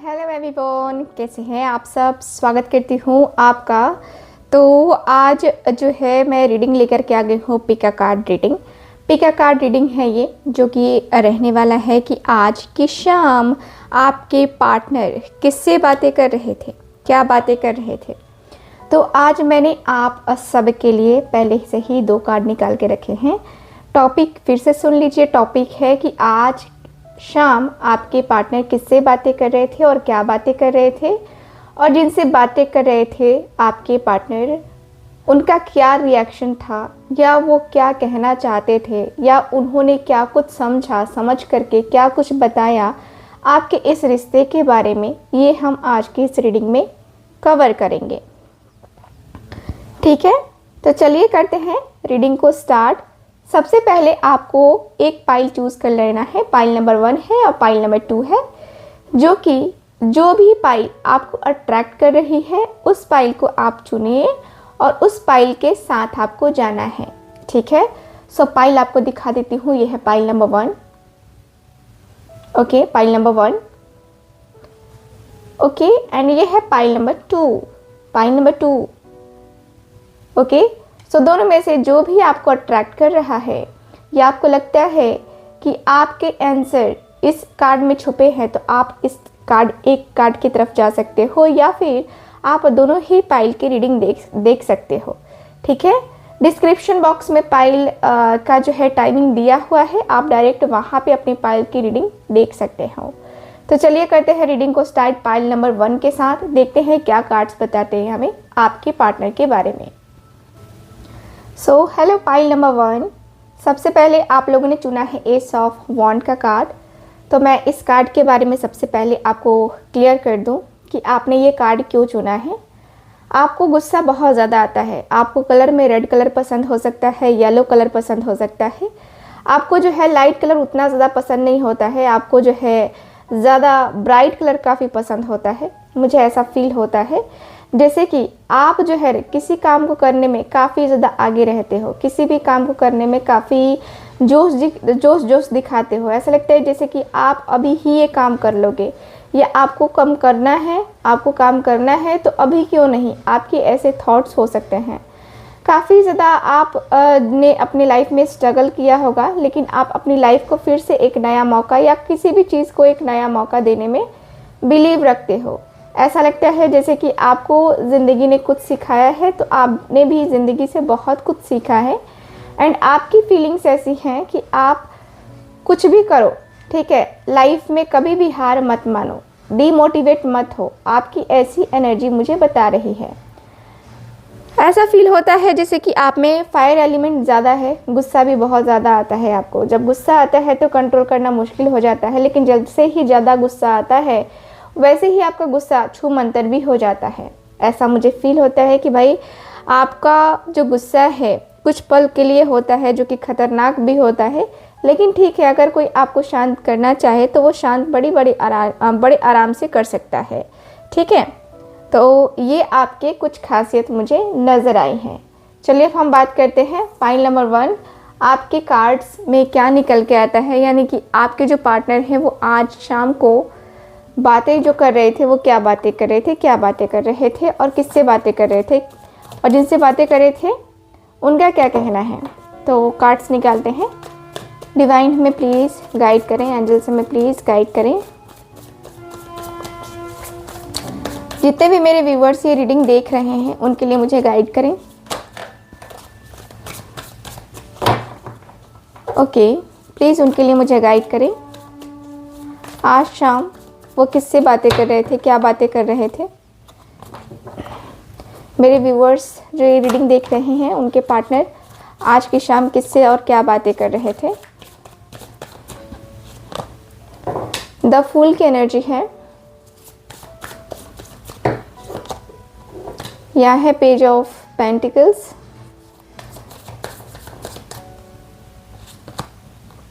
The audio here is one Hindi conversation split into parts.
हेलो एवरीवन, कैसे हैं आप सब। स्वागत करती हूँ आपका। तो आज जो है मैं रीडिंग लेकर के आ गई हूँ, pick a card reading. Pick a card reading है ये, जो कि रहने वाला है कि आज की शाम आपके पार्टनर किससे बातें कर रहे थे, क्या बातें कर रहे थे। तो आज मैंने आप सब के लिए पहले से ही 2 कार्ड निकाल के रखे हैं। टॉपिक फिर से सुन लीजिए। टॉपिक है कि आज शाम आपके पार्टनर किससे बातें कर रहे थे और क्या बातें कर रहे थे, और जिनसे बातें कर रहे थे आपके पार्टनर, उनका क्या रिएक्शन था, या वो क्या कहना चाहते थे, या उन्होंने क्या कुछ समझा, समझ करके क्या कुछ बताया आपके इस रिश्ते के बारे में। ये हम आज की इस रीडिंग में कवर करेंगे, ठीक है। तो चलिए करते हैं रीडिंग को स्टार्ट। सबसे पहले आपको एक पाइल चूज़ कर लेना है। पाइल नंबर 1 है और पाइल नंबर 2 है, जो कि जो भी पाइल आपको अट्रैक्ट कर रही है उस पाइल को आप चुनिए और उस पाइल के साथ आपको जाना है, ठीक है। सो पाइल आपको दिखा देती हूँ। ये है pile number 1। Okay, pile number 1। Okay, and ये है pile number 2। Pile number 2। Okay, so दोनों में से जो भी आपको अट्रैक्ट कर रहा है या आपको लगता है कि आपके आंसर इस कार्ड में छुपे हैं, तो आप इस एक कार्ड की तरफ जा सकते हो, या फिर आप दोनों ही पाइल की रीडिंग देख सकते हो, ठीक है। डिस्क्रिप्शन बॉक्स में पाइल का जो है टाइमिंग दिया हुआ है, आप डायरेक्ट वहाँ पे अपनी पाइल की रीडिंग देख सकते हो। तो चलिए करते हैं रीडिंग को स्टार्ट पाइल नंबर 1 के साथ। देखते हैं क्या कार्ड्स बताते हैं हमें आपके पार्टनर के बारे में। So hello pile number 1। सबसे पहले आप लोगों ने चुना है एस ऑफ वॉन्ड का कार्ड। तो मैं इस कार्ड के बारे में सबसे पहले आपको क्लियर कर दूं कि आपने ये कार्ड क्यों चुना है। आपको गुस्सा बहुत ज़्यादा आता है। आपको कलर में रेड कलर पसंद हो सकता है, येलो कलर पसंद हो सकता है। आपको जो है लाइट कलर उतना ज़्यादा पसंद नहीं होता है। आपको जो है ज़्यादा ब्राइट कलर काफ़ी पसंद होता है। मुझे ऐसा फील होता है जैसे कि आप जो है किसी काम को करने में काफ़ी ज़्यादा आगे रहते हो, किसी भी काम को करने में काफ़ी जोश दिखाते हो। ऐसा लगता है जैसे कि आप अभी ही ये काम कर लोगे, या आपको काम करना है तो अभी क्यों नहीं, आपके ऐसे थॉट्स हो सकते हैं। काफ़ी ज़्यादा आप ने अपनी लाइफ में स्ट्रगल किया होगा, लेकिन आप अपनी लाइफ को फिर से एक नया मौका या किसी भी चीज़ को एक नया मौका देने में बिलीव रखते हो। ऐसा लगता है जैसे कि आपको ज़िंदगी ने कुछ सिखाया है, तो आपने भी ज़िंदगी से बहुत कुछ सीखा है। एंड आपकी फीलिंग्स ऐसी हैं कि आप कुछ भी करो, ठीक है, लाइफ में कभी भी हार मत मानो, डीमोटिवेट मत हो। आपकी ऐसी एनर्जी मुझे बता रही है। ऐसा फील होता है जैसे कि आप में फायर एलिमेंट ज़्यादा है। गुस्सा भी बहुत ज़्यादा आता है आपको। जब गुस्सा आता है तो कंट्रोल करना मुश्किल हो जाता है, लेकिन जल्द से ही ज़्यादा गुस्सा आता है वैसे ही आपका गुस्सा छू मंतर भी हो जाता है। ऐसा मुझे फील होता है कि भाई आपका जो गुस्सा है कुछ पल के लिए होता है, जो कि खतरनाक भी होता है, लेकिन ठीक है, अगर कोई आपको शांत करना चाहे तो वो शांत बड़े आराम से कर सकता है, ठीक है। तो ये आपके कुछ खासियत मुझे नज़र आई हैं। चलिए अब हम बात करते हैं पाइल नंबर 1। आपके कार्ड्स में क्या निकल के आता है, यानी कि आपके जो पार्टनर हैं वो आज शाम को बातें जो कर रहे थे, वो क्या बातें कर रहे थे, क्या बातें कर रहे थे, और किससे बातें कर रहे थे, और जिनसे बातें कर रहे थे उनका क्या कहना है। तो कार्ड्स निकालते हैं। डिवाइन हमें प्लीज़ गाइड करें, एंजल्स हमें प्लीज़ गाइड करें। जितने भी मेरे व्यूवर्स ये रीडिंग देख रहे हैं उनके लिए मुझे गाइड करें। ओके, प्लीज़ उनके लिए मुझे गाइड करें। आज शाम वो किससे बातें कर रहे थे, क्या बातें कर रहे थे। मेरे व्यूवर्स जो ये रीडिंग देख रहे हैं उनके पार्टनर आज की शाम किससे और क्या बातें कर रहे थे। द फूल की एनर्जी है। यहाँ है page of pentacles,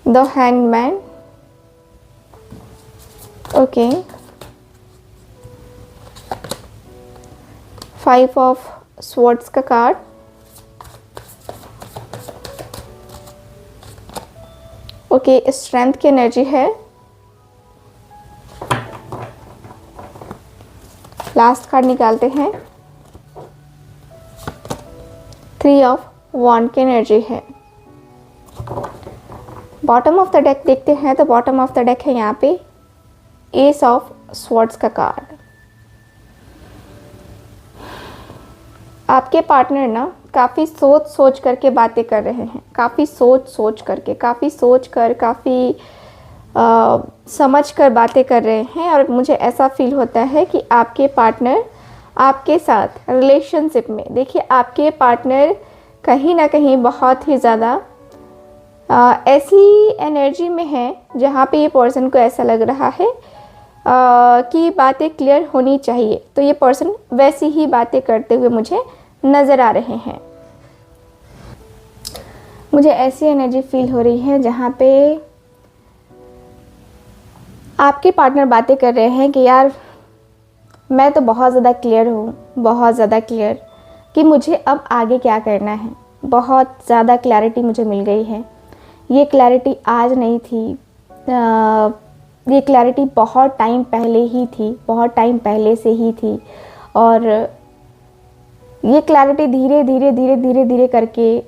the hangman. Okay, 5 of swords का कार्ड, ओके, स्ट्रेंथ की एनर्जी है। लास्ट कार्ड निकालते हैं। 3 ऑफ वॉन्ड की एनर्जी है। बॉटम ऑफ द डेक देखते हैं तो बॉटम ऑफ द डेक है यहाँ पे एस ऑफ स्वॉर्ड्स का कार्ड। आपके पार्टनर ना काफ़ी सोच सोच करके बातें कर रहे हैं, काफ़ी सोच सोच करके, काफ़ी सोच कर, काफ़ी समझ कर बातें कर रहे हैं। और मुझे ऐसा फील होता है कि आपके पार्टनर आपके साथ रिलेशनशिप में, देखिए आपके पार्टनर कहीं ना कहीं बहुत ही ज़्यादा ऐसी एनर्जी में है जहाँ पे ये पर्सन को ऐसा लग रहा है कि बातें क्लियर होनी चाहिए। तो ये पर्सन वैसी ही बातें करते हुए मुझे नज़र आ रहे हैं। मुझे ऐसी एनर्जी फील हो रही है जहाँ पे आपके पार्टनर बातें कर रहे हैं कि यार मैं तो बहुत ज़्यादा क्लियर हूँ, बहुत ज़्यादा क्लियर कि मुझे अब आगे क्या करना है। बहुत ज़्यादा क्लैरिटी मुझे मिल गई है। ये क्लैरिटी आज नहीं थी, ये क्लैरिटी बहुत टाइम पहले ही थी, बहुत टाइम पहले से ही थी। और ये क्लैरिटी धीरे धीरे धीरे धीरे धीरे करके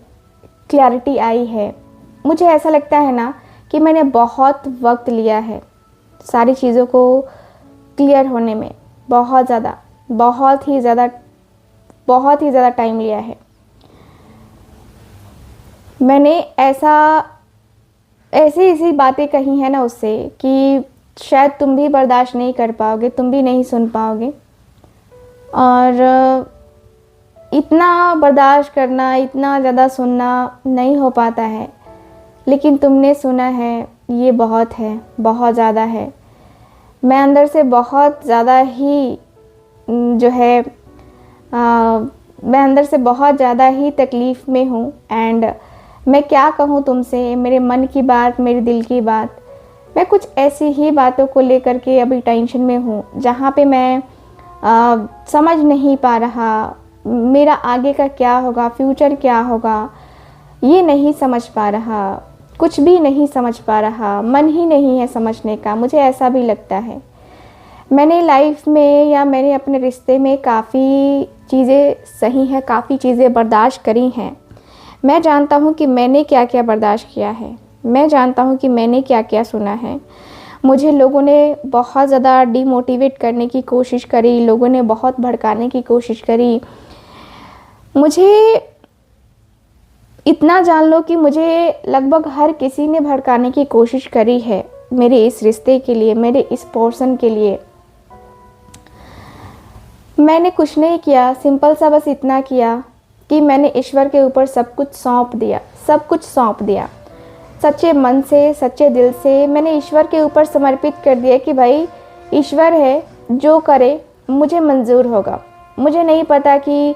क्लैरिटी आई है। मुझे ऐसा लगता है ना कि मैंने बहुत वक्त लिया है सारी चीज़ों को क्लियर होने में, बहुत ही ज़्यादा टाइम लिया है। मैंने ऐसी बातें कही हैं ना उससे कि शायद तुम भी बर्दाश्त नहीं कर पाओगे, तुम भी नहीं सुन पाओगे। और इतना बर्दाश्त करना, इतना ज़्यादा सुनना नहीं हो पाता है, लेकिन तुमने सुना है, ये बहुत है, बहुत ज़्यादा है। मैं अंदर से बहुत ज़्यादा ही जो है मैं अंदर से बहुत ज़्यादा ही तकलीफ़ में हूँ। एंड मैं क्या कहूँ तुमसे, मेरे मन की बात, मेरे दिल की बात, मैं कुछ ऐसी ही बातों को लेकर के अभी टेंशन में हूँ जहाँ पे मैं समझ नहीं पा रहा मेरा आगे का क्या होगा, फ्यूचर क्या होगा, ये नहीं समझ पा रहा, कुछ भी नहीं समझ पा रहा, मन ही नहीं है समझने का। मुझे ऐसा भी लगता है। मैंने लाइफ में या मैंने अपने रिश्ते में काफ़ी चीज़ें सही हैं, काफ़ी चीज़ें बर्दाश्त करी हैं। मैं जानता हूँ कि मैंने क्या क्या बर्दाश्त किया है, मैं जानता हूँ कि मैंने क्या क्या सुना है। मुझे लोगों ने बहुत ज़्यादा डिमोटिवेट करने की कोशिश करी, लोगों ने बहुत भड़काने की कोशिश करी। मुझे इतना जान लो कि मुझे लगभग हर किसी ने भड़काने की कोशिश करी है मेरे इस रिश्ते के लिए, मेरे इस पर्सन के लिए। मैंने कुछ नहीं किया, सिंपल सा बस इतना किया कि मैंने ईश्वर के ऊपर सब कुछ सौंप दिया, सब कुछ सौंप दिया। सच्चे मन से, सच्चे दिल से मैंने ईश्वर के ऊपर समर्पित कर दिया कि भाई ईश्वर है, जो करे मुझे मंजूर होगा। मुझे नहीं पता कि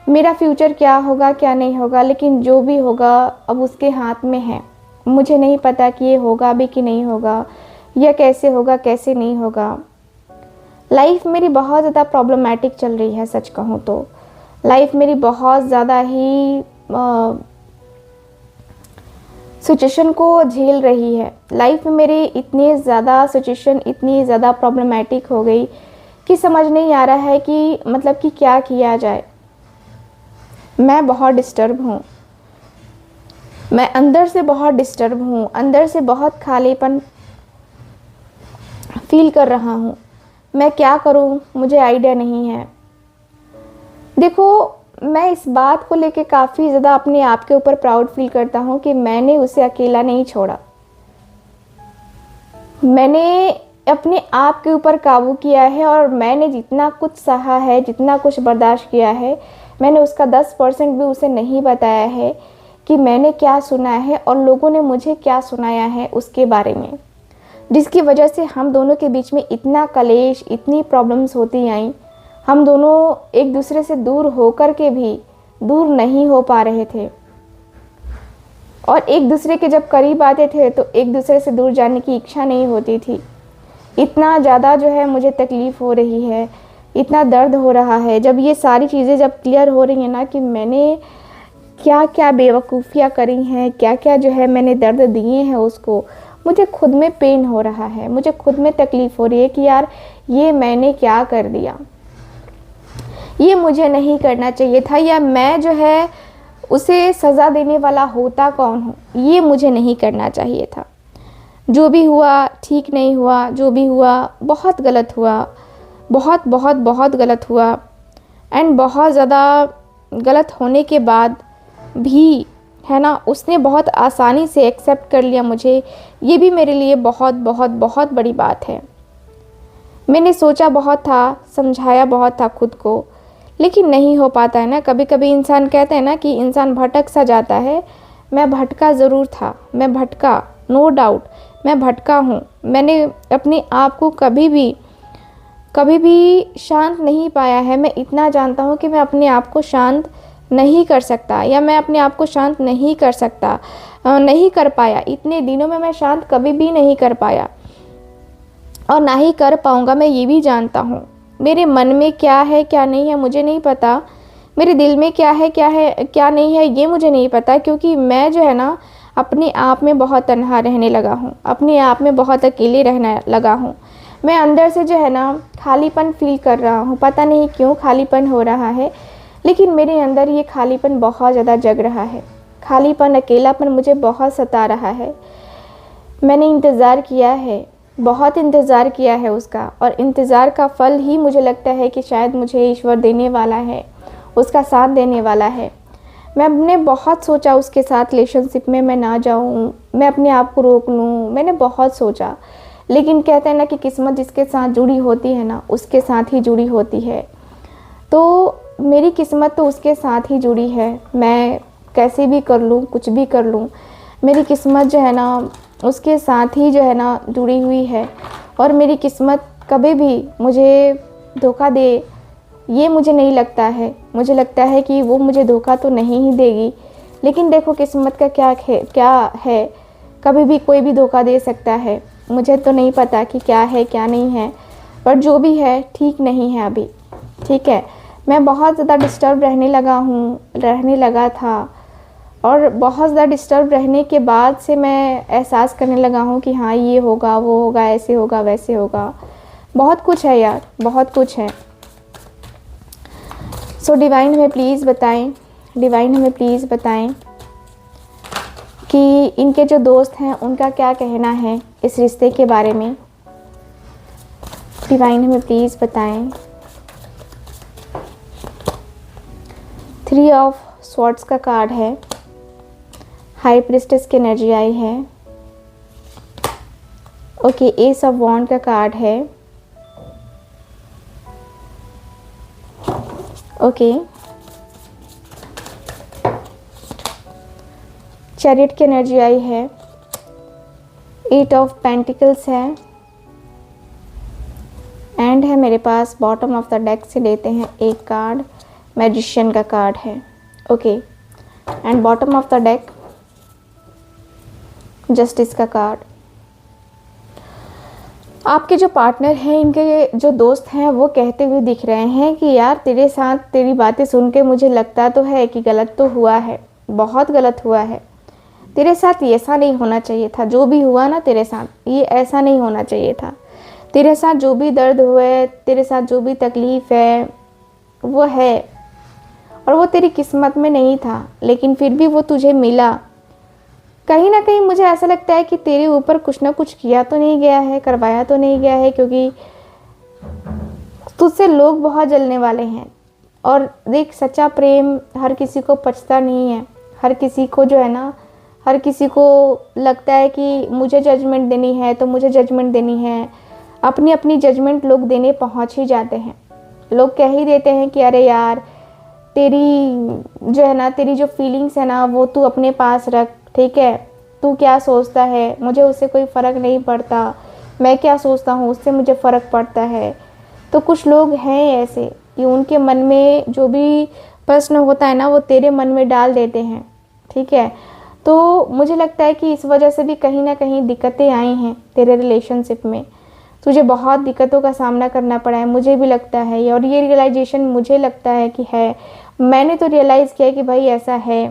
मेरा फ्यूचर क्या होगा, क्या नहीं होगा, लेकिन जो भी होगा अब उसके हाथ में है। मुझे नहीं पता कि ये होगा भी कि नहीं होगा, या कैसे होगा, कैसे नहीं होगा। लाइफ मेरी बहुत ज़्यादा प्रॉब्लमैटिक चल रही है। सच कहूँ तो लाइफ मेरी बहुत ज़्यादा ही सिचुएशन को झेल रही है। लाइफ में मेरी इतनी ज़्यादा सिचुएशन, इतनी ज़्यादा प्रॉब्लमैटिक हो गई कि समझ नहीं आ रहा है कि मतलब कि क्या किया जाए। मैं बहुत डिस्टर्ब हूँ, मैं अंदर से बहुत डिस्टर्ब हूँ, अंदर से बहुत खालीपन फील कर रहा हूँ। मैं क्या करूँ मुझे आइडिया नहीं है। देखो, मैं इस बात को लेके काफ़ी ज़्यादा अपने आप के ऊपर प्राउड फील करता हूँ कि मैंने उसे अकेला नहीं छोड़ा। मैंने अपने आप के ऊपर काबू किया है और मैंने जितना कुछ सहा है, जितना कुछ बर्दाश्त किया है, मैंने उसका 10% भी उसे नहीं बताया है कि मैंने क्या सुना है और लोगों ने मुझे क्या सुनाया है उसके बारे में, जिसकी वजह से हम दोनों के बीच में इतना कलेश, इतनी प्रॉब्लम्स होती आई। हम दोनों एक दूसरे से दूर होकर के भी दूर नहीं हो पा रहे थे, और एक दूसरे के जब करीब आते थे तो एक दूसरे से दूर जाने की इच्छा नहीं होती थी। इतना ज़्यादा जो है मुझे तकलीफ़ हो रही है, इतना दर्द हो रहा है जब ये सारी चीज़ें जब क्लियर हो रही हैं ना कि मैंने क्या क्या बेवकूफ़ियाँ करी हैं, क्या क्या जो है मैंने दर्द दिए हैं उसको। मुझे खुद में पेन हो रहा है, मुझे खुद में तकलीफ़ हो रही है कि यार ये मैंने क्या कर दिया, ये मुझे नहीं करना चाहिए था, या मैं जो है उसे सज़ा देने वाला होता कौन हूँ, ये मुझे नहीं करना चाहिए था। जो भी हुआ ठीक नहीं हुआ, जो भी हुआ बहुत गलत हुआ, बहुत बहुत बहुत गलत हुआ। एंड बहुत ज़्यादा गलत होने के बाद भी है ना, उसने बहुत आसानी से एक्सेप्ट कर लिया मुझे, ये भी मेरे लिए बहुत बहुत बहुत बड़ी बात है। मैंने सोचा बहुत था, समझाया बहुत था खुद को, लेकिन नहीं हो पाता है ना। कभी कभी इंसान कहते हैं ना कि इंसान भटक सा जाता है। मैं भटका ज़रूर था, मैं भटका, नो डाउट मैं भटका हूँ। मैंने अपने आप को कभी भी शांत नहीं पाया है। मैं इतना जानता हूँ कि मैं अपने आप को शांत नहीं कर सकता, या मैं अपने आप को शांत नहीं कर सकता, नहीं कर पाया। इतने दिनों में मैं शांत कभी भी नहीं कर पाया और ना ही कर पाऊँगा, मैं ये भी जानता हूँ। मेरे मन में क्या है क्या नहीं है मुझे नहीं पता, मेरे दिल में क्या है क्या नहीं है ये मुझे नहीं पता, क्योंकि मैं जो है ना अपने आप में बहुत तन्हा रहने लगा हूँ, अपने आप में बहुत अकेले रहने लगा हूँ। मैं अंदर से जो है ना खालीपन फील कर रहा हूँ, पता नहीं क्यों खालीपन हो रहा है, लेकिन मेरे अंदर ये खालीपन बहुत ज़्यादा जग रहा है। खालीपन, अकेलापन मुझे बहुत सता रहा है। मैंने इंतज़ार किया है, बहुत इंतज़ार किया है उसका, और इंतज़ार का फल ही मुझे लगता है कि शायद मुझे ईश्वर देने वाला है, उसका साथ देने वाला है। मैंने बहुत सोचा उसके साथ रिलेशनशिप में मैं ना जाऊं, मैं अपने आप को रोक लूं, मैंने बहुत सोचा, लेकिन कहते हैं ना कि किस्मत जिसके साथ जुड़ी होती है ना उसके साथ ही जुड़ी होती है। तो मेरी किस्मत तो उसके साथ ही जुड़ी है। मैं कैसे भी कर लूँ, कुछ भी कर लूँ, मेरी किस्मत जो है ना उसके साथ ही जो है ना जुड़ी हुई है। और मेरी किस्मत कभी भी मुझे धोखा दे ये मुझे नहीं लगता है। मुझे लगता है कि वो मुझे धोखा तो नहीं ही देगी, लेकिन देखो किस्मत का क्या है, कभी भी कोई भी धोखा दे सकता है। मुझे तो नहीं पता कि क्या है क्या नहीं है, पर जो भी है ठीक नहीं है अभी, ठीक है। मैं बहुत ज़्यादा डिस्टर्ब रहने लगा था, और बहुत ज़्यादा डिस्टर्ब रहने के बाद से मैं एहसास करने लगा हूँ कि हाँ ये होगा, वो होगा, ऐसे होगा, वैसे होगा। बहुत कुछ है यार, बहुत कुछ है। सो डिवाइन हमें प्लीज़ बताएं, डिवाइन हमें प्लीज़ बताएं कि इनके जो दोस्त हैं उनका क्या कहना है इस रिश्ते के बारे में। डिवाइन हमें प्लीज़ बताएं। 3 ऑफ स्वॉर्ड्स का कार्ड है, हाई प्रिस्टेस की एनर्जी आई है। ओके, एस ऑफ वॉन्ड का कार्ड है। ओके, चैरियट की एनर्जी आई है। 8 ऑफ पेंटिकल्स है, एंड है मेरे पास बॉटम ऑफ द डेक से लेते हैं एक कार्ड, मैजिशियन का कार्ड है। Okay, and bottom of the deck justice का कार्ड। आपके जो पार्टनर हैं, इनके जो दोस्त हैं, वो कहते हुए दिख रहे हैं कि यार तेरे साथ तेरी बातें सुन के मुझे लगता तो है कि गलत तो हुआ है, बहुत गलत हुआ है। तेरे साथ ये ऐसा नहीं होना चाहिए था, जो भी हुआ ना तेरे साथ ये ऐसा नहीं होना चाहिए था। तेरे साथ जो भी दर्द हुए, तेरे साथ जो भी तकलीफ़ है वो है, और वो तेरी किस्मत में नहीं था, लेकिन फिर भी वो तुझे मिला। कहीं ना कहीं मुझे ऐसा लगता है कि तेरे ऊपर कुछ ना कुछ किया तो नहीं गया है, करवाया तो नहीं गया है, क्योंकि तुझसे लोग बहुत जलने वाले हैं। और देख, सच्चा प्रेम हर किसी को पचता नहीं है। हर किसी को जो है ना, हर किसी को लगता है कि मुझे जजमेंट देनी है तो मुझे जजमेंट देनी है। अपनी अपनी जजमेंट लोग देने पहुंच ही जाते हैं। लोग कह ही देते हैं कि अरे यार तेरी जो है ना, तेरी जो फीलिंग्स है ना वो तू अपने पास रख, ठीक है, तू क्या सोचता है मुझे उससे कोई फ़र्क नहीं पड़ता, मैं क्या सोचता हूँ उससे मुझे फ़र्क पड़ता है। तो कुछ लोग हैं ऐसे कि उनके मन में जो भी प्रश्न होता है ना वो तेरे मन में डाल देते हैं, ठीक है। तो मुझे लगता है कि इस वजह से भी कहीं ना कहीं दिक्कतें आई हैं तेरे रिलेशनशिप में। तुझे बहुत दिक्कतों का सामना करना पड़ा है, मुझे भी लगता है, और ये रियलाइजेशन मुझे लगता है कि है। मैंने तो रियलाइज़ किया कि भाई ऐसा है,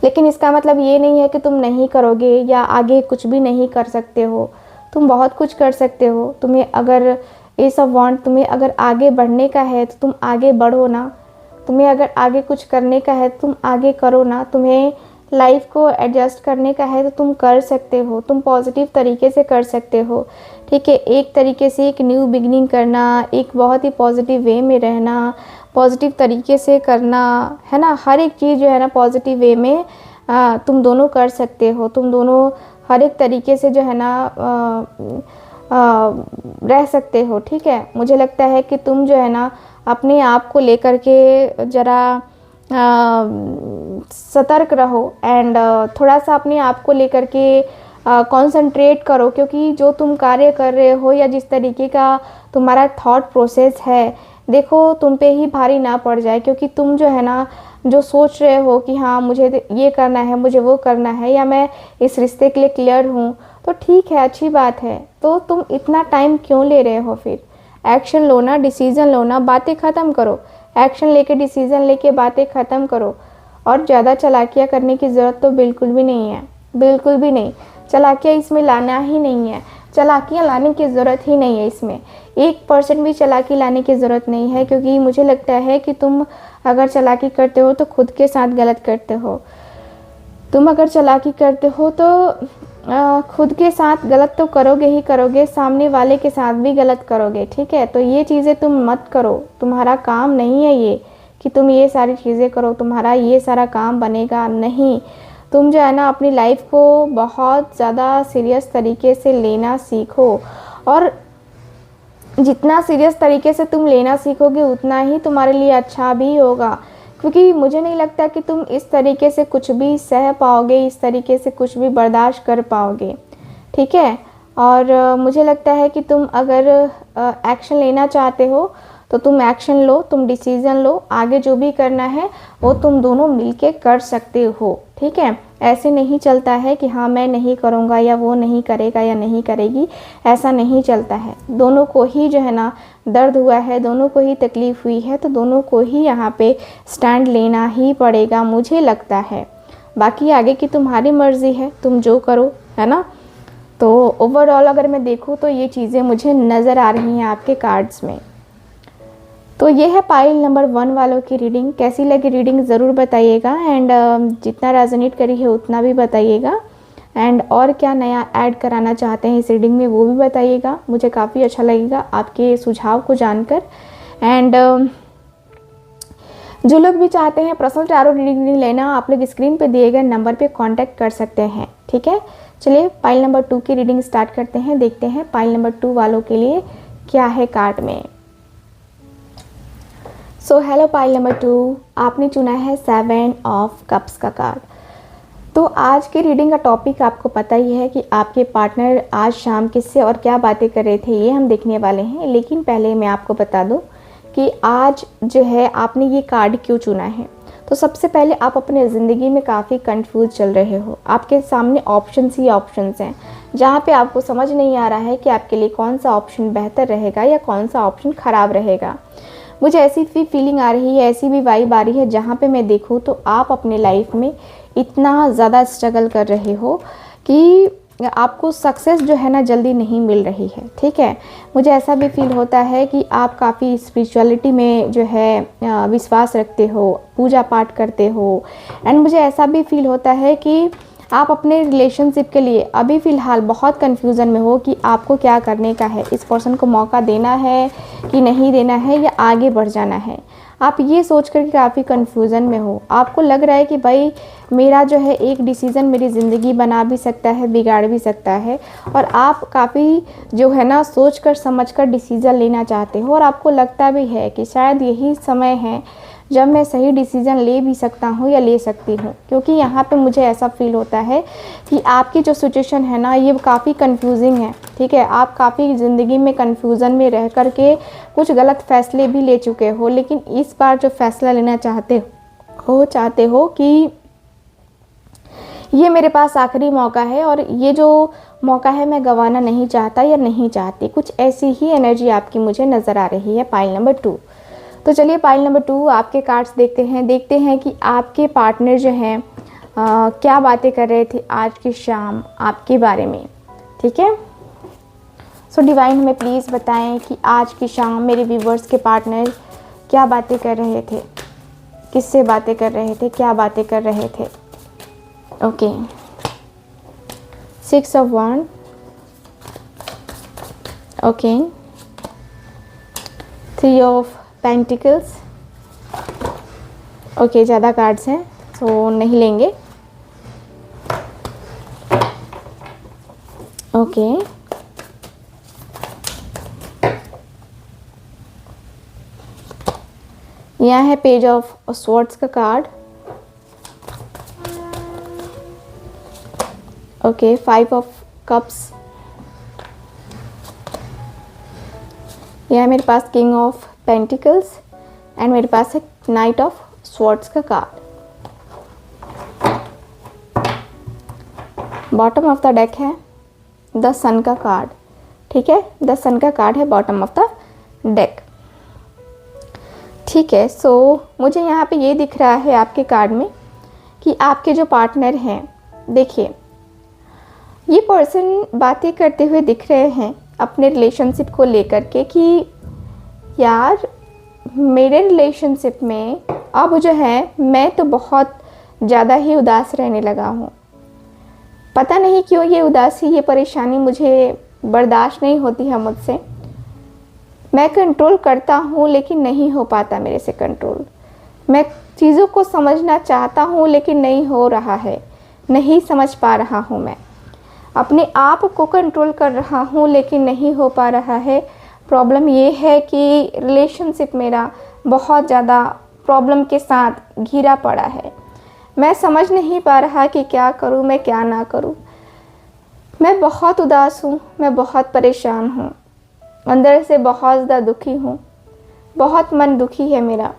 लेकिन इसका मतलब ये नहीं है कि तुम नहीं करोगे या आगे कुछ भी नहीं कर सकते हो। तुम बहुत कुछ कर सकते हो। तुम्हें अगर एस ऑफ वांड, तुम्हें अगर आगे बढ़ने का है तो तुम आगे बढ़ो ना, तुम्हें अगर आगे कुछ करने का है तो तुम आगे करो ना, तुम्हें लाइफ को एडजस्ट करने का है तो तुम कर सकते हो, तुम पॉजिटिव तरीके से कर सकते हो। ठीक है, एक तरीके से एक न्यू बिगनिंग करना, एक बहुत ही पॉजिटिव वे में रहना, पॉजिटिव तरीके से करना, है ना, हर एक चीज़ जो है ना पॉजिटिव वे में तुम दोनों कर सकते हो। तुम दोनों हर एक तरीके से जो है ना रह सकते हो। ठीक है, मुझे लगता है कि तुम जो है ना अपने आप को लेकर के ज़रा सतर्क रहो एंड थोड़ा सा अपने आप को लेकर के कंसंट्रेट करो, क्योंकि जो तुम कार्य कर रहे हो या जिस तरीके का तुम्हारा थॉट प्रोसेस है, देखो तुम पे ही भारी ना पड़ जाए। क्योंकि तुम जो है ना जो सोच रहे हो कि हाँ मुझे ये करना है, मुझे वो करना है, या मैं इस रिश्ते के लिए क्लियर हूँ, तो ठीक है, अच्छी बात है, तो तुम इतना टाइम क्यों ले रहे हो? फिर एक्शन लो ना, डिसीज़न लो ना, बातें ख़त्म करो, एक्शन लेके डिसीज़न लेके बातें ख़त्म करो। और ज़्यादा चालाकियाँ करने की ज़रूरत तो बिल्कुल भी नहीं है, बिल्कुल भी नहीं। चालाकियाँ इसमें लाना ही नहीं है, चालाकियाँ लाने की ज़रूरत ही नहीं है इसमें, 1% भी चालाकी लाने की ज़रूरत नहीं है। क्योंकि मुझे लगता है कि तुम अगर चालाकी करते हो तो खुद के साथ गलत करते हो। तुम अगर चालाकी करते हो तो खुद के साथ गलत तो करोगे ही करोगे, सामने वाले के साथ भी गलत करोगे। ठीक है, तो ये चीज़ें तुम मत करो, तुम्हारा काम नहीं है ये कि तुम ये सारी चीज़ें करो, तुम्हारा ये सारा काम बनेगा नहीं। तुम जो है ना अपनी लाइफ को बहुत ज़्यादा सीरियस तरीके से लेना सीखो, और जितना सीरियस तरीके से तुम लेना सीखोगे उतना ही तुम्हारे लिए अच्छा भी होगा। क्योंकि मुझे नहीं लगता कि तुम इस तरीके से कुछ भी सह पाओगे, इस तरीके से कुछ भी बर्दाश्त कर पाओगे। ठीक है, और मुझे लगता है कि तुम अगर एक्शन लेना चाहते हो तो तुम एक्शन लो, तुम डिसीज़न लो, आगे जो भी करना है वो तुम दोनों मिलके कर सकते हो। ठीक है, ऐसे नहीं चलता है कि हाँ मैं नहीं करूँगा या वो नहीं करेगा या नहीं करेगी, ऐसा नहीं चलता है। दोनों को ही जो है ना दर्द हुआ है, दोनों को ही तकलीफ़ हुई है, तो दोनों को ही यहाँ पे स्टैंड लेना ही पड़ेगा, मुझे लगता है। बाकी आगे की तुम्हारी मर्ज़ी है, तुम जो करो, है ना। तो ओवरऑल अगर मैं देखूँ तो ये चीज़ें मुझे नज़र आ रही हैं आपके कार्ड्स में। तो ये है पाइल नंबर 1 वालों की रीडिंग। कैसी लगी रीडिंग ज़रूर बताइएगा, एंड जितना रेजोनेट करी है उतना भी बताइएगा, एंड और क्या नया ऐड कराना चाहते हैं इस रीडिंग में वो भी बताइएगा। मुझे काफ़ी अच्छा लगेगा आपके सुझाव को जानकर। एंड जो लोग भी चाहते हैं पर्सनल टैरो रीडिंग लेना, आप लोग स्क्रीन पे दिए गए नंबर पे कांटेक्ट कर सकते हैं। ठीक है, चलिए पाइल नंबर 2 की रीडिंग स्टार्ट करते हैं। देखते हैं पाइल नंबर 2 वालों के लिए क्या है कार्ड में। सो हेलो पाइल नंबर 2, आपने चुना है 7 ऑफ कप्स का कार्ड। तो आज की रीडिंग का टॉपिक आपको पता ही है कि आपके पार्टनर आज शाम किससे और क्या बातें कर रहे थे, ये हम देखने वाले हैं। लेकिन पहले मैं आपको बता दूं कि आज जो है आपने ये कार्ड क्यों चुना है। तो सबसे पहले आप अपने ज़िंदगी में काफ़ी कंफ्यूज चल रहे हो, आपके सामने ऑप्शंस ही ऑप्शंस हैं, जहाँ पे आपको समझ नहीं आ रहा है कि आपके लिए कौन सा ऑप्शन बेहतर रहेगा या कौन सा ऑप्शन ख़राब रहेगा। मुझे ऐसी भी फीलिंग आ रही है, ऐसी भी वाइब आ रही है, जहाँ पे मैं देखूँ तो आप अपने लाइफ में इतना ज़्यादा स्ट्रगल कर रहे हो कि आपको सक्सेस जो है ना जल्दी नहीं मिल रही है। ठीक है, मुझे ऐसा भी फील होता है कि आप काफ़ी स्पिरिचुअलिटी में जो है विश्वास रखते हो, पूजा पाठ करते हो, एंड मुझे ऐसा भी फील होता है कि आप अपने रिलेशनशिप के लिए अभी फ़िलहाल बहुत कन्फ्यूज़न में हो कि आपको क्या करने का है, इस पर्सन को मौका देना है कि नहीं देना है, या आगे बढ़ जाना है। आप ये सोच कर काफ़ी कन्फ्यूज़न में हो। आपको लग रहा है कि भाई मेरा जो है एक डिसीज़न मेरी ज़िंदगी बना भी सकता है, बिगाड़ भी सकता है, और आप काफ़ी जो है ना सोच कर समझ कर डिसीज़न लेना चाहते हो, और आपको लगता भी है कि शायद यही समय है जब मैं सही डिसीज़न ले भी सकता हूँ या ले सकती हूँ। क्योंकि यहाँ पे मुझे ऐसा फील होता है कि आपकी जो सिचुएशन है ना ये काफ़ी कंफ्यूजिंग है। ठीक है, आप काफ़ी ज़िंदगी में कंफ्यूजन में रह कर के कुछ गलत फैसले भी ले चुके हो, लेकिन इस बार जो फैसला लेना चाहते हो कि ये मेरे पास आखिरी मौका है, और ये जो मौका है मैं गंवाना नहीं चाहता या नहीं चाहती। कुछ ऐसी ही एनर्जी आपकी मुझे नज़र आ रही है पाइल नंबर 2। तो चलिए पाइल नंबर 2 आपके कार्ड्स देखते हैं कि आपके पार्टनर जो हैं क्या बातें कर रहे थे आज की शाम आपके बारे में। ठीक है, सो डिवाइन हमें प्लीज़ बताएं कि आज की शाम मेरे व्यूवर्स के पार्टनर क्या बातें कर रहे थे, किससे बातें कर रहे थे, क्या बातें कर रहे थे। Okay, 6 of wand, okay, 3 of pentacles. Okay, ज़्यादा कार्ड्स हैं तो नहीं लेंगे। ओके, यहाँ है पेज ऑफ स्वॉर्ड्स का कार्ड। Okay, 5 of cups. यहाँ मेरे पास किंग ऑफ पेंटिकल्स एंड मेरे पास है नाइट ऑफ स्वॉर्ड्स का card. Bottom of the deck है द सन का कार्ड। ठीक है, द सन का कार्ड है बॉटम ऑफ द डेक। ठीक है, सो मुझे यहाँ पे ये दिख रहा है आपके कार्ड में कि आपके जो पार्टनर हैं, देखिए ये पर्सन बातें करते हुए दिख रहे हैं अपने रिलेशनशिप को लेकर के कि यार मेरे रिलेशनशिप में अब जो है मैं तो बहुत ज़्यादा ही उदास रहने लगा हूँ। पता नहीं क्यों ये उदासी, ये परेशानी मुझे बर्दाश्त नहीं होती है मुझसे। मैं कंट्रोल करता हूँ लेकिन नहीं हो पाता मेरे से कंट्रोल। मैं चीज़ों को समझना चाहता हूँ लेकिन नहीं हो रहा है, नहीं समझ पा रहा हूँ। मैं अपने आप को कंट्रोल कर रहा हूँ लेकिन नहीं हो पा रहा है। प्रॉब्लम ये है कि रिलेशनशिप मेरा बहुत ज़्यादा प्रॉब्लम के साथ घिरा पड़ा है। मैं समझ नहीं पा रहा कि क्या करूँ, मैं क्या ना करूँ। मैं बहुत उदास हूँ, मैं बहुत परेशान हूँ, अंदर से बहुत ज़्यादा दुखी हूँ, बहुत मन दुखी है मेरा,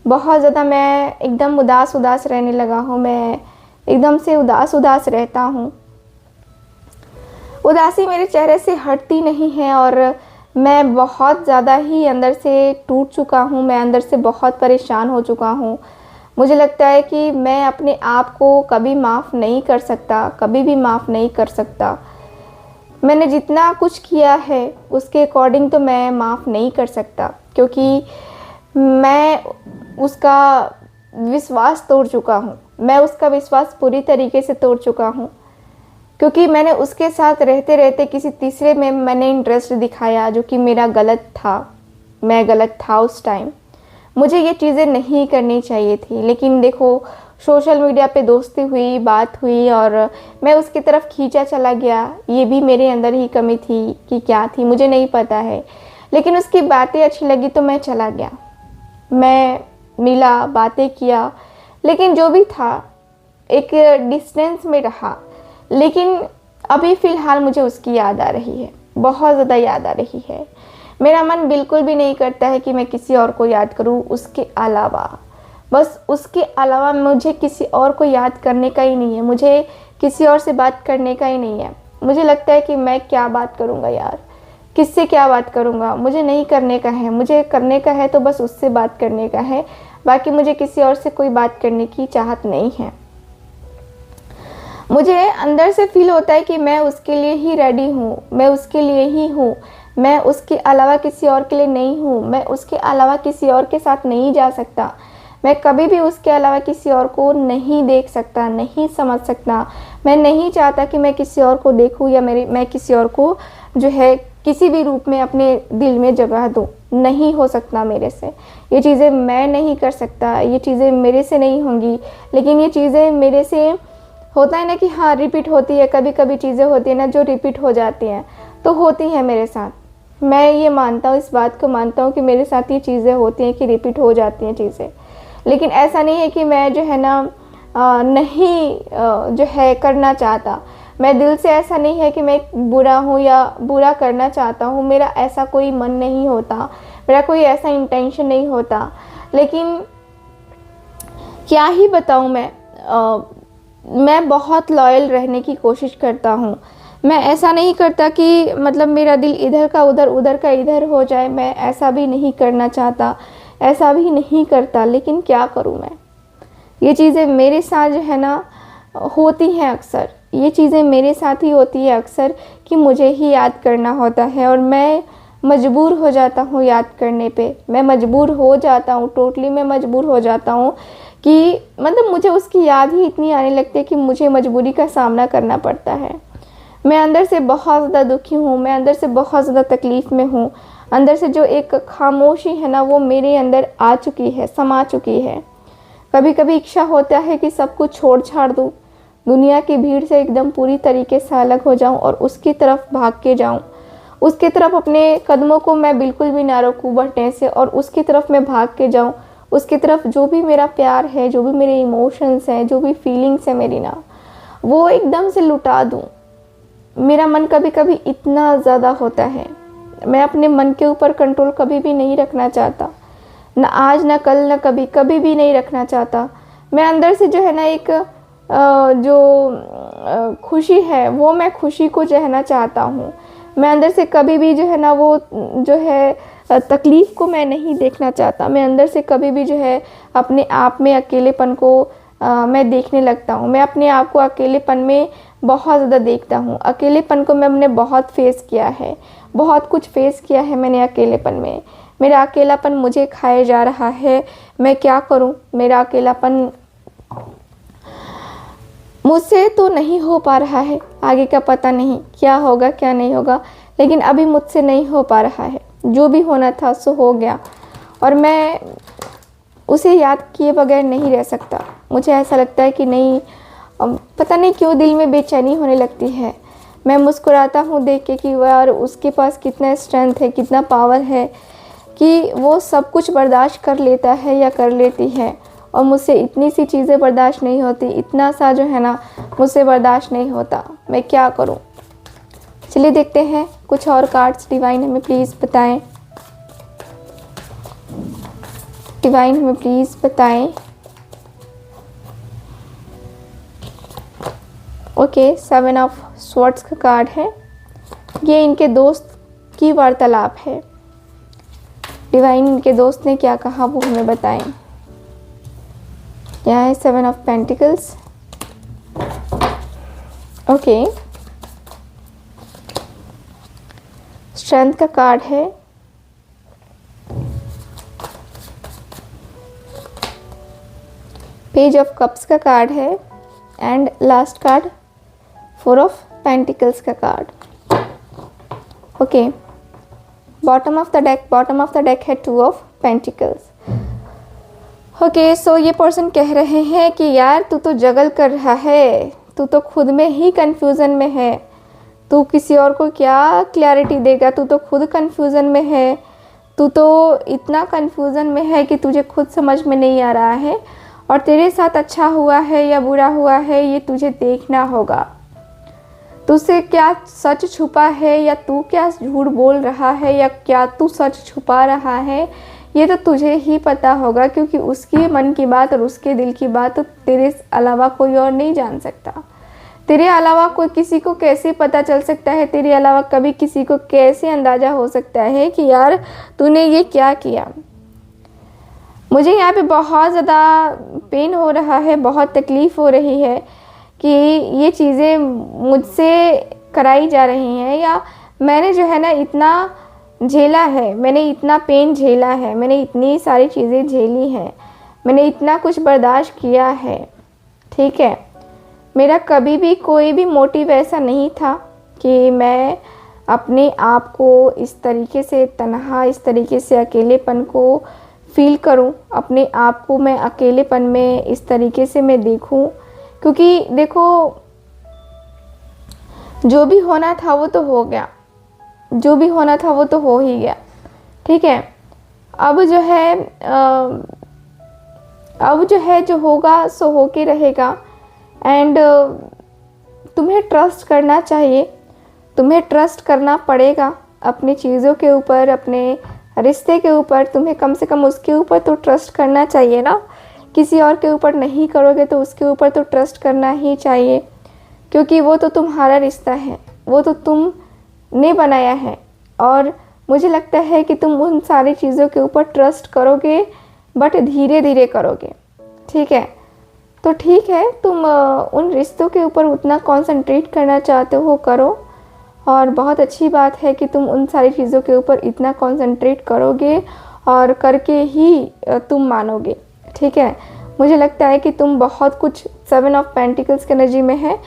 बहुत ज़्यादा मैं एकदम उदास रहने लगा हूँ। मैं एकदम से उदास रहता हूँ। उदासी मेरे चेहरे से हटती नहीं है और मैं बहुत ज़्यादा ही अंदर से टूट चुका हूँ। मैं अंदर से बहुत परेशान हो चुका हूँ। मुझे लगता है कि मैं अपने आप को कभी माफ़ नहीं कर सकता, कभी भी माफ़ नहीं कर सकता। मैंने जितना कुछ किया है उसके अकॉर्डिंग तो मैं माफ़ नहीं कर सकता, क्योंकि मैं उसका विश्वास तोड़ चुका हूँ। मैं उसका विश्वास पूरी तरीके से तोड़ चुका हूँ, क्योंकि मैंने उसके साथ रहते रहते किसी तीसरे में मैंने इंटरेस्ट दिखाया, जो कि मेरा गलत था। मैं गलत था उस टाइम। मुझे ये चीज़ें नहीं करनी चाहिए थी, लेकिन देखो सोशल मीडिया पे दोस्ती हुई, बात हुई और मैं उसकी तरफ खींचा चला गया। ये भी मेरे अंदर ही कमी थी कि क्या थी मुझे नहीं पता है, लेकिन उसकी बातें अच्छी लगी तो मैं चला गया। मैं मिला, बातें किया, लेकिन जो भी था एक डिस्टेंस में रहा। लेकिन अभी फ़िलहाल मुझे उसकी याद आ रही है, बहुत ज़्यादा याद आ रही है। मेरा मन बिल्कुल भी नहीं करता है कि मैं किसी और को याद करूं उसके अलावा। बस उसके अलावा मुझे किसी और को याद करने का ही नहीं है, मुझे किसी और से बात करने का ही नहीं है। मुझे लगता है कि मैं क्या बात करूंगा यार, किससे क्या बात करूंगा। मुझे नहीं करने का है, मुझे करने का है तो बस उससे बात करने का है। बाकी मुझे किसी और से कोई बात करने की चाहत नहीं है। मुझे अंदर से फील होता है कि मैं उसके लिए ही रेडी हूँ, मैं उसके लिए ही हूँ, मैं उसके अलावा किसी और के लिए नहीं हूँ। मैं उसके अलावा किसी और के साथ नहीं जा सकता। मैं कभी भी उसके अलावा किसी और को नहीं देख सकता, नहीं समझ सकता। मैं नहीं चाहता कि मैं किसी और को देखूँ या मैं किसी और को जो है किसी भी रूप में अपने दिल में जगह दूँ। नहीं हो सकता मेरे से, ये चीज़ें मैं नहीं कर सकता, ये चीज़ें मेरे से नहीं होंगी। लेकिन ये चीज़ें मेरे से होता है ना कि हाँ रिपीट होती है, कभी कभी चीज़ें होती है ना जो रिपीट हो जाती हैं, तो होती हैं मेरे साथ। मैं ये मानता हूँ, इस बात को मानता हूँ कि मेरे साथ ये चीज़ें होती हैं कि रिपीट हो जाती हैं चीज़ें। लेकिन ऐसा नहीं है कि मैं जो है ना नहीं जो है करना चाहता। मैं दिल से ऐसा नहीं है कि मैं बुरा हूँ या बुरा करना चाहता हूँ। मेरा ऐसा कोई मन नहीं होता, मेरा कोई ऐसा इंटेंशन नहीं होता। लेकिन क्या ही बताऊँ मैं बहुत लॉयल रहने की कोशिश करता हूँ। मैं ऐसा नहीं करता कि मतलब मेरा दिल इधर का उधर, उधर का इधर हो जाए। मैं ऐसा भी नहीं करना चाहता, ऐसा भी नहीं करता। लेकिन क्या करूँ मैं, ये चीज़ें मेरे साथ जो है ना होती हैं अक्सर। ये चीज़ें मेरे साथ ही होती है अक्सर कि मुझे ही याद करना होता है और मैं मजबूर हो जाता हूँ याद करने पे। मैं मजबूर हो जाता हूँ, टोटली मैं मजबूर हो जाता हूँ कि मतलब मुझे उसकी याद ही इतनी आने लगती है कि मुझे मजबूरी का सामना करना पड़ता है। मैं अंदर से बहुत ज़्यादा दुखी हूँ, मैं अंदर से बहुत ज़्यादा तकलीफ़ में हूँ। अंदर से जो एक खामोशी है ना, वो मेरे अंदर आ चुकी है, समा चुकी है। कभी कभी इच्छा होता है कि सब कुछ छोड़ छाड़ दूँ, दुनिया की भीड़ से एकदम पूरी तरीके से अलग हो जाऊँ और उसकी तरफ भाग के जाऊँ, उसकी तरफ अपने कदमों को मैं बिल्कुल भी ना रोकूँ बढ़ने से और उसकी तरफ मैं भाग के जाऊँ। उसकी तरफ जो भी मेरा प्यार है, जो भी मेरे इमोशंस हैं, जो भी फीलिंग्स है मेरी ना, वो एकदम से लुटा दूँ। मेरा मन कभी कभी इतना ज़्यादा होता है, मैं अपने मन के ऊपर कंट्रोल कभी भी नहीं रखना चाहता, ना आज ना कल ना कभी, कभी भी नहीं रखना चाहता। मैं अंदर से जो है ना एक खुशी है, वो मैं खुशी को जो है ना चाहता हूँ। मैं अंदर से कभी भी जो है ना वो जो है तकलीफ़ को मैं नहीं देखना चाहता। मैं अंदर से कभी भी जो है अपने आप में अकेलेपन को मैं देखने लगता हूँ। मैं अपने आप को अकेलेपन में बहुत ज़्यादा देखता हूँ। अकेलेपन को मैंने बहुत फेस किया है, बहुत कुछ फेस किया है मैंने अकेलेपन में। मेरा अकेलापन मुझे खाए जा रहा है, मैं क्या करूँ? मेरा अकेलापन मुझसे तो नहीं हो पा रहा है, आगे का पता नहीं क्या होगा क्या नहीं होगा, लेकिन अभी मुझसे नहीं हो पा रहा है। जो भी होना था सो हो गया और मैं उसे याद किए बगैर नहीं रह सकता। मुझे ऐसा लगता है कि नहीं, पता नहीं क्यों दिल में बेचैनी होने लगती है। मैं मुस्कुराता हूँ देख के कि यार उसके पास कितना स्ट्रेंथ है, कितना पावर है कि वो सब कुछ बर्दाश्त कर लेता है या कर लेती है, और मुझसे इतनी सी चीज़ें बर्दाश्त नहीं होती, इतना सा जो है ना मुझसे बर्दाश्त नहीं होता। मैं क्या करूं? चलिए देखते हैं कुछ और कार्ड्स। डिवाइन हमें प्लीज़ बताएं, डिवाइन हमें प्लीज़ बताएं। ओके, 7 ऑफ स्वॉर्ड्स का कार्ड है। ये इनके दोस्त की वार्तालाप है। डिवाइन इनके दोस्त ने क्या कहा वो हमें बताएं। यहाँ है 7 ऑफ पेंटिकल्स। ओके, स्ट्रेंथ का कार्ड है। पेज ऑफ कप्स का कार्ड है and last card 4 of pentacles का card. Okay, bottom of the deck है 2 ऑफ पेंटिकल्स। ओके, सो ये पर्सन कह रहे हैं कि यार तू तो जगल कर रहा है, तू तो खुद में ही कंफ्यूजन में है, तू किसी और को क्या क्लैरिटी देगा, तू तो खुद कंफ्यूजन में है, तू तो इतना कंफ्यूजन में है कि तुझे खुद समझ में नहीं आ रहा है और तेरे साथ अच्छा हुआ है या बुरा हुआ है ये तुझे देखना होगा। तुझसे क्या सच छुपा है या तू क्या झूठ बोल रहा है या क्या तू सच छुपा रहा है, ये तो तुझे ही पता होगा, क्योंकि उसके मन की बात और उसके दिल की बात तो तेरे अलावा कोई और नहीं जान सकता। तेरे अलावा कोई किसी को कैसे पता चल सकता है, तेरे अलावा कभी किसी को कैसे अंदाज़ा हो सकता है कि यार तूने ये क्या किया। मुझे यहाँ पे बहुत ज़्यादा पेन हो रहा है, बहुत तकलीफ़ हो रही है कि ये चीज़ें मुझसे कराई जा रही हैं या मैंने जो है ना इतना झेला है, मैंने इतना पेन झेला है, मैंने इतनी सारी चीज़ें झेली हैं, मैंने इतना कुछ बर्दाश्त किया है। ठीक है, मेरा कभी भी कोई भी मोटिव ऐसा नहीं था कि मैं अपने आप को इस तरीके से तन्हा, इस तरीके से अकेलेपन को फील करूं, अपने आप को मैं अकेलेपन में इस तरीके से मैं देखूं, क्योंकि देखो जो भी होना था वो तो हो गया, जो भी होना था वो तो हो ही गया। ठीक है, अब जो है जो होगा सो हो के रहेगा। एंड तुम्हें ट्रस्ट करना चाहिए, तुम्हें ट्रस्ट करना पड़ेगा अपनी चीज़ों के ऊपर, अपने रिश्ते के ऊपर। तुम्हें कम से कम उसके ऊपर तो ट्रस्ट करना चाहिए ना, किसी और के ऊपर नहीं करोगे तो उसके ऊपर तो ट्रस्ट करना ही चाहिए, क्योंकि वो तो तुम्हारा रिश्ता है, वो तो तुमने बनाया है। और मुझे लगता है कि तुम उन सारी चीज़ों के ऊपर ट्रस्ट करोगे, बट धीरे धीरे करोगे। ठीक है, तो ठीक है, तुम उन रिश्तों के ऊपर उतना कंसंट्रेट करना चाहते हो करो, और बहुत अच्छी बात है कि तुम उन सारी चीज़ों के ऊपर इतना कंसंट्रेट करोगे और करके ही तुम मानोगे। ठीक है, मुझे लगता है कि तुम बहुत कुछ 7 ऑफ पेंटिकल्स के एनर्जी में है,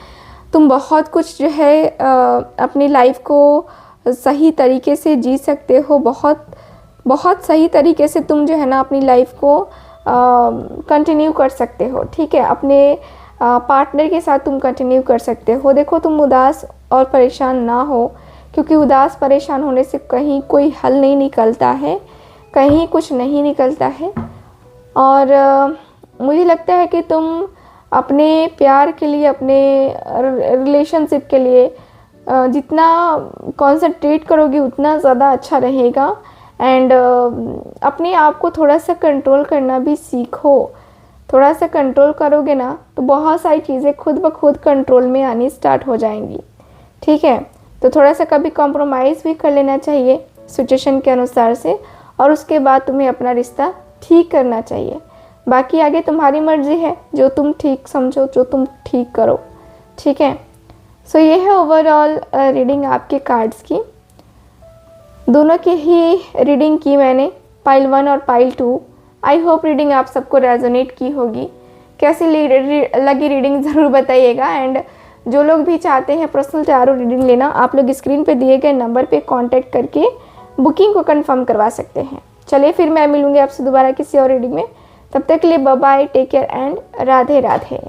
तुम बहुत कुछ जो है अपनी लाइफ को सही तरीके से जी सकते हो, बहुत बहुत सही तरीके से तुम जो है ना अपनी लाइफ को कंटिन्यू कर सकते हो। ठीक है, अपने पार्टनर के साथ तुम कंटिन्यू कर सकते हो। देखो, तुम उदास और परेशान ना हो, क्योंकि उदास परेशान होने से कहीं कोई हल नहीं निकलता है, कहीं कुछ नहीं निकलता है। और मुझे लगता है कि तुम अपने प्यार के लिए, अपने रिलेशनशिप के लिए जितना कंसंट्रेट करोगे उतना ज़्यादा अच्छा रहेगा। एंड अपने आप को थोड़ा सा कंट्रोल करना भी सीखो। थोड़ा सा कंट्रोल करोगे ना तो बहुत सारी चीज़ें खुद ब खुद कंट्रोल में आनी स्टार्ट हो जाएंगी। ठीक है, तो थोड़ा सा कभी कॉम्प्रोमाइज़ भी कर लेना चाहिए सिचुएशन के अनुसार से, और उसके बाद तुम्हें अपना रिश्ता ठीक करना चाहिए। बाकी आगे तुम्हारी मर्ज़ी है, जो तुम ठीक समझो, जो तुम ठीक करो। ठीक है, सो ये है ओवरऑल रीडिंग आपके कार्ड्स की। दोनों की ही रीडिंग की मैंने, पाइल 1 और पाइल 2। आई होप रीडिंग आप सबको रेजोनेट की होगी। कैसी लगी रीडिंग ज़रूर बताइएगा। एंड जो लोग भी चाहते हैं पर्सनल टैरो रीडिंग लेना, आप लोग स्क्रीन पे दिए गए नंबर पे कांटेक्ट करके बुकिंग को कंफर्म करवा सकते हैं। चलिए, फिर मैं मिलूँगी आपसे दोबारा किसी और रीडिंग में। तब तक के लिए bye bye, take care and Radhe Radhe.